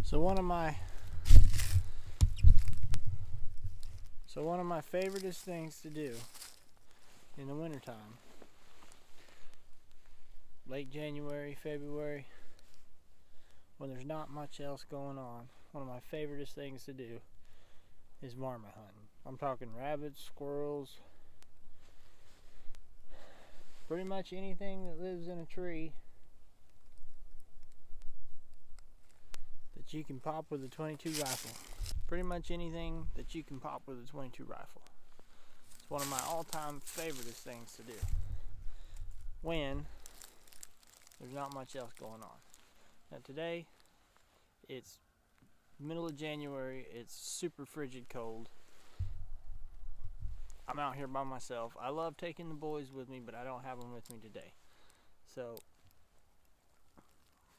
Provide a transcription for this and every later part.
So one of my favoriteest things to do in the wintertime, late January, February, when there's not much else going on, one of my favoriteest things to do is varmint hunting. I'm talking rabbits, squirrels, pretty much anything that lives in a tree that you can pop with a 22 rifle. Pretty much anything that you can pop with a 22 rifle. It's one of my all-time favoriteest things to do when there's not much else going on. Now today, it's middle of January, it's super frigid cold. I'm out here by myself. I love taking the boys with me, but I don't have them with me today. So,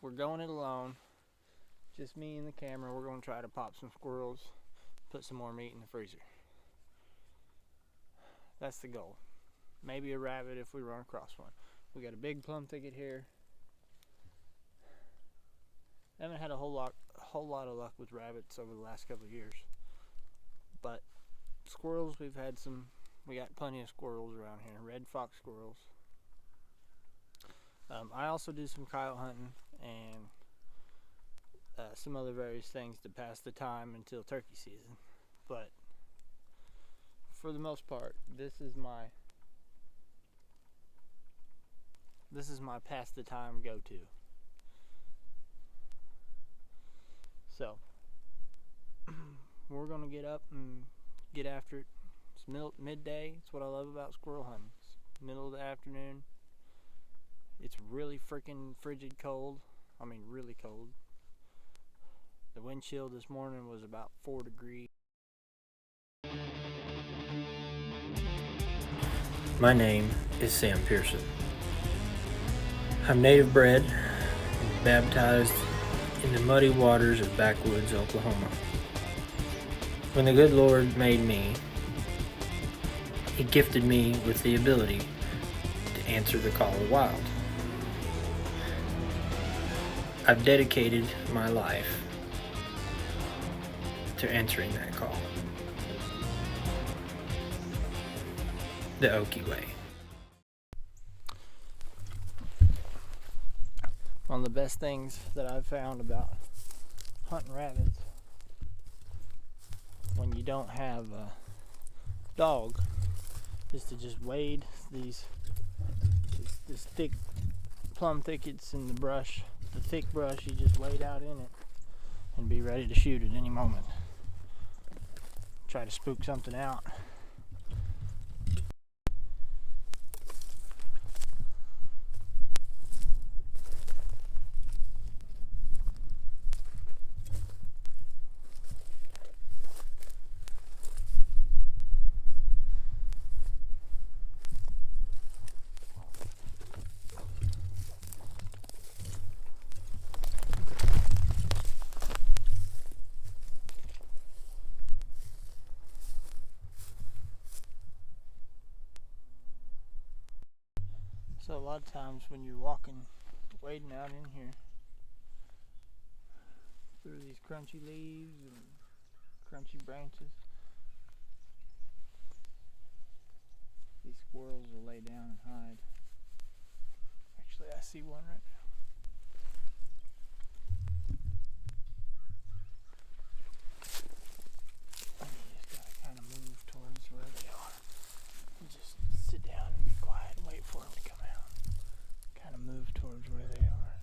we're going it alone. Just me and the camera. We're going to try to pop some squirrels, put some more meat in the freezer. That's the goal. Maybe a rabbit if we run across one. We got a big plum thicket here. I haven't had a whole lot of luck with rabbits over the last couple of years. But squirrels, we got plenty of squirrels around here. Red fox squirrels. I also do some coyote hunting and some other various things to pass the time until turkey season. But for the most part, this is my pass the time go-to. So we're gonna get up and get after it. It's midday. It's what I love about squirrel hunting. It's middle of the afternoon. It's really freaking frigid cold. I mean, really cold. The wind chill this morning was about 4 degrees. My name is Sam Pearson. I'm native bred and baptized in the muddy waters of backwoods, Oklahoma. When the good Lord made me, He gifted me with the ability to answer the call of wild. I've dedicated my life to answering that call. The Okie way. One of the best things that I've found about hunting rabbits when you don't have a dog is to just wade this thick plum thickets in the brush, the thick brush. You just wade out in it and be ready to shoot at any moment. Try to spook something out. So a lot of times when you're wading out in here through these crunchy leaves and crunchy branches, these squirrels will lay down and hide. Actually, I see one right now. You just gotta kind of move towards where they are. And just sit down and be quiet and wait for them to come out. Kind of move towards where they are.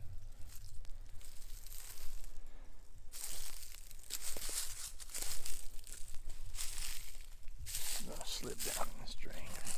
I'm gonna slip down in this drain right here.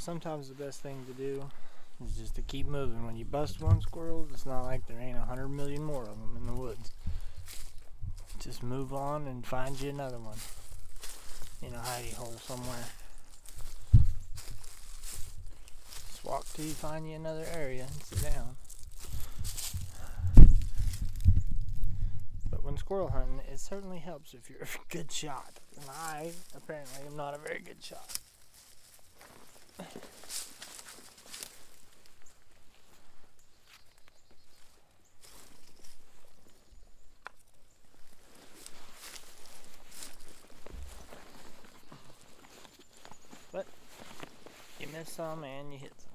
sometimes the best thing to do is just to keep moving. When you bust one squirrel, it's not like there ain't 100 million more of them in the woods. Just move on and find you another one in a hidey hole somewhere. Just walk till you find you another area and sit down. But when squirrel hunting, it certainly helps if you're a good shot. And I apparently am not a very good shot. But you miss some and you hit some.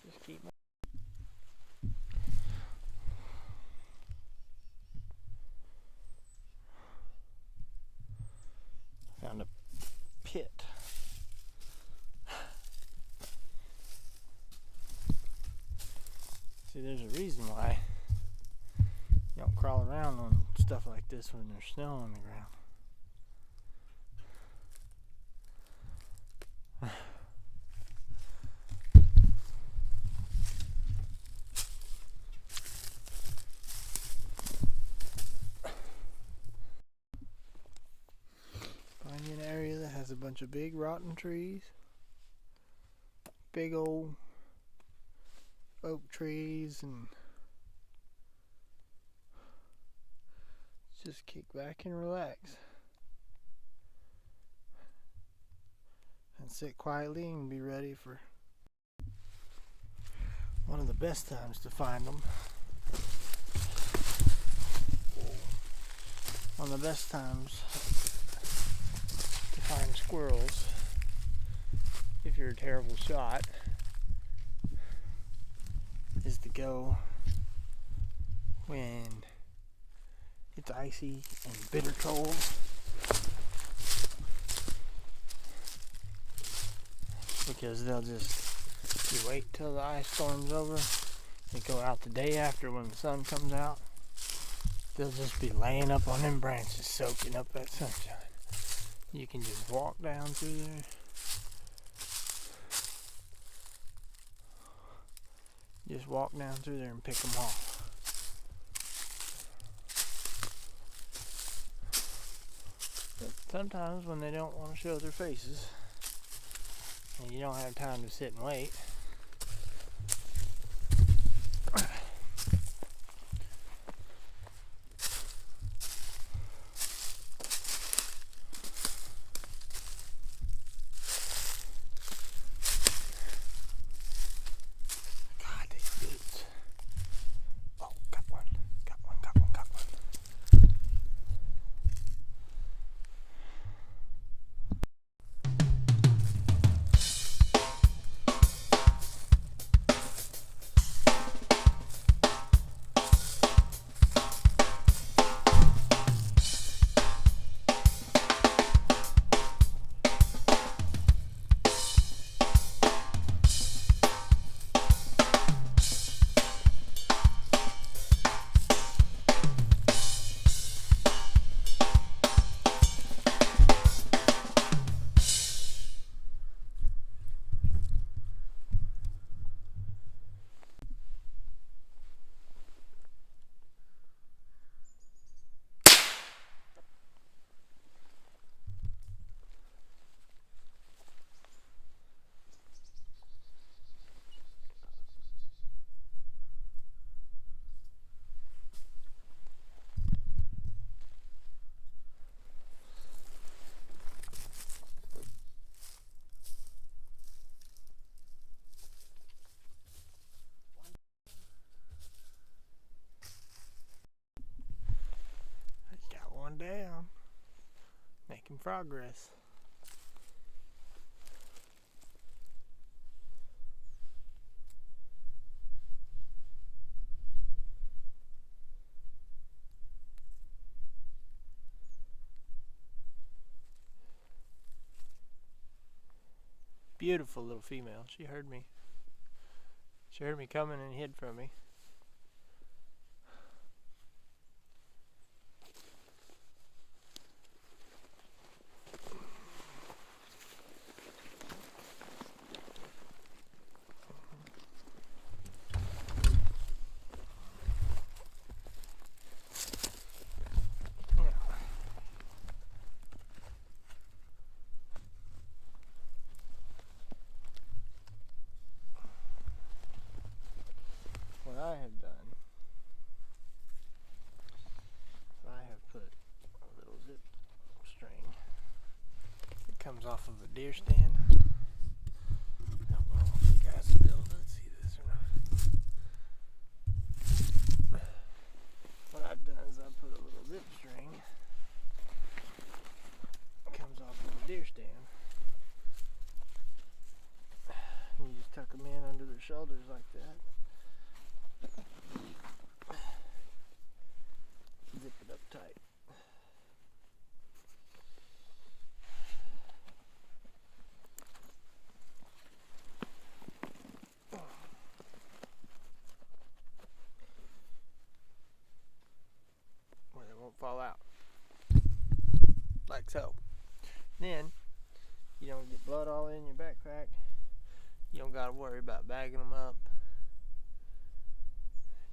Just keep moving. Found a pit. See, there's a reason why you don't crawl around on stuff like this when there's snow on the ground. Find you an area that has a bunch of big rotten trees, big old oak trees, and just kick back and relax and sit quietly and be ready for one of the best times to find them. One of the best times to find squirrels, if you're a terrible shot, is to go when it's icy and bitter cold. Because they'll just, you wait till the ice storm's over, they go out the day after when the sun comes out, they'll just be laying up on them branches soaking up that sunshine. You can just walk down through there. Just walk down through there and pick them off. But sometimes when they don't want to show their faces and you don't have time to sit and wait, down, making progress. Beautiful little female. She heard me. She heard me coming and hid from me. deer stand. I don't know if you guys will be able to see this or not. What I've done is I put a little zip string. It comes off of the deer stand. And you just tuck them in under their shoulders like that. Zip it up tight. Where they won't fall out. Like so. Then, you don't get blood all in your backpack. You don't gotta worry about bagging them up.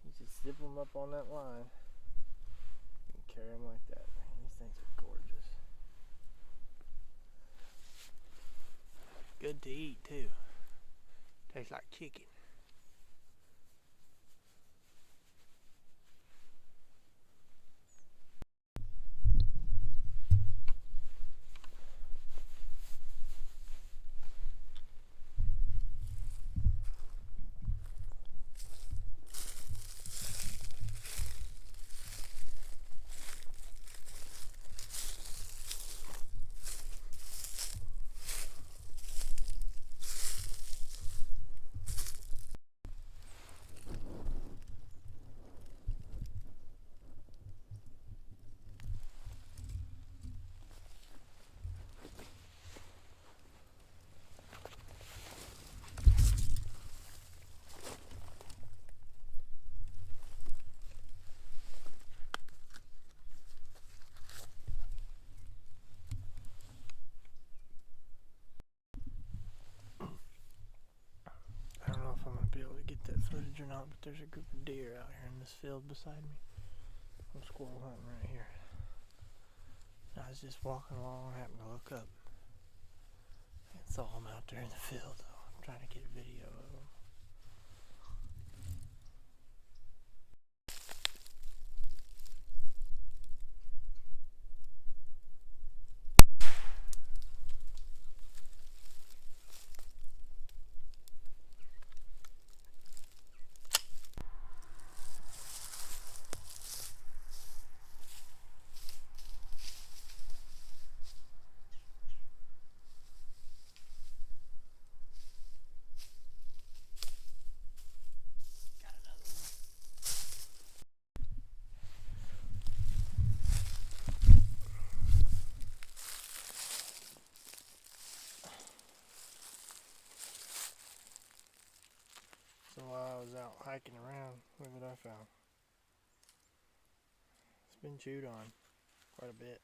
You just zip them up on that line and carry them like that. Man, these things are gorgeous. Good to eat too. Tastes like chicken. I don't know if I'm going to be able to get that footage or not, but there's a group of deer out here in this field beside me. I'm squirrel hunting right here. And I was just walking along, happened to look up and saw them out there in the field. So I'm trying to get a video of them. So while I was out hiking around, look what I found. It's been chewed on quite a bit.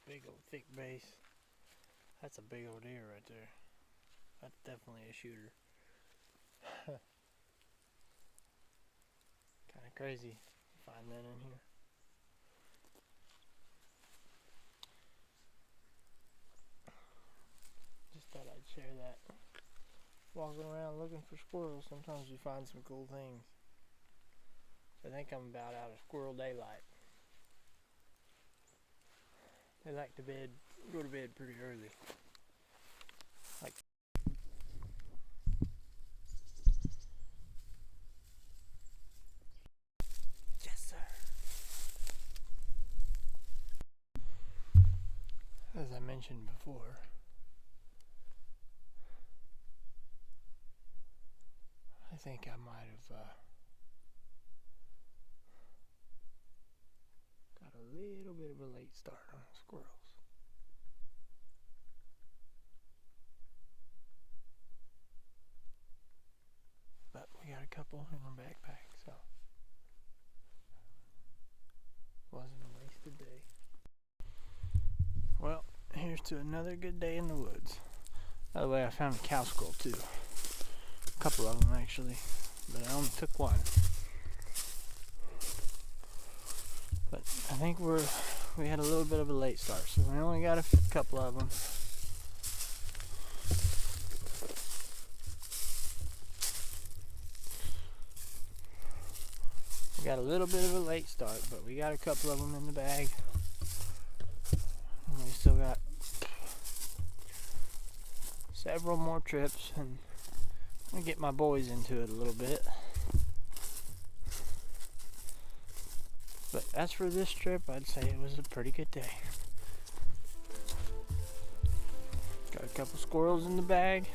Big old thick base. That's a big old deer right there. That's definitely a shooter. Kind of crazy to find that in here. Just thought I'd share that. Walking around looking for squirrels, sometimes you find some cool things. I think I'm about out of squirrel daylight. They like to go to bed pretty early. Like yes, sir. As I mentioned before, I think I might have got a little bit of a late start on squirrels. But we got a couple in our backpack, so wasn't a wasted day. Well, here's to another good day in the woods. By the way, I found a cow skull too. A couple of them actually, but I only took one. But I think we had a little bit of a late start, so we only got a couple of them. We got a little bit of a late start, but we got a couple of them in the bag. several more trips, and I'm gonna get my boys into it a little bit. But as for this trip, I'd say it was a pretty good day. Got a couple squirrels in the bag.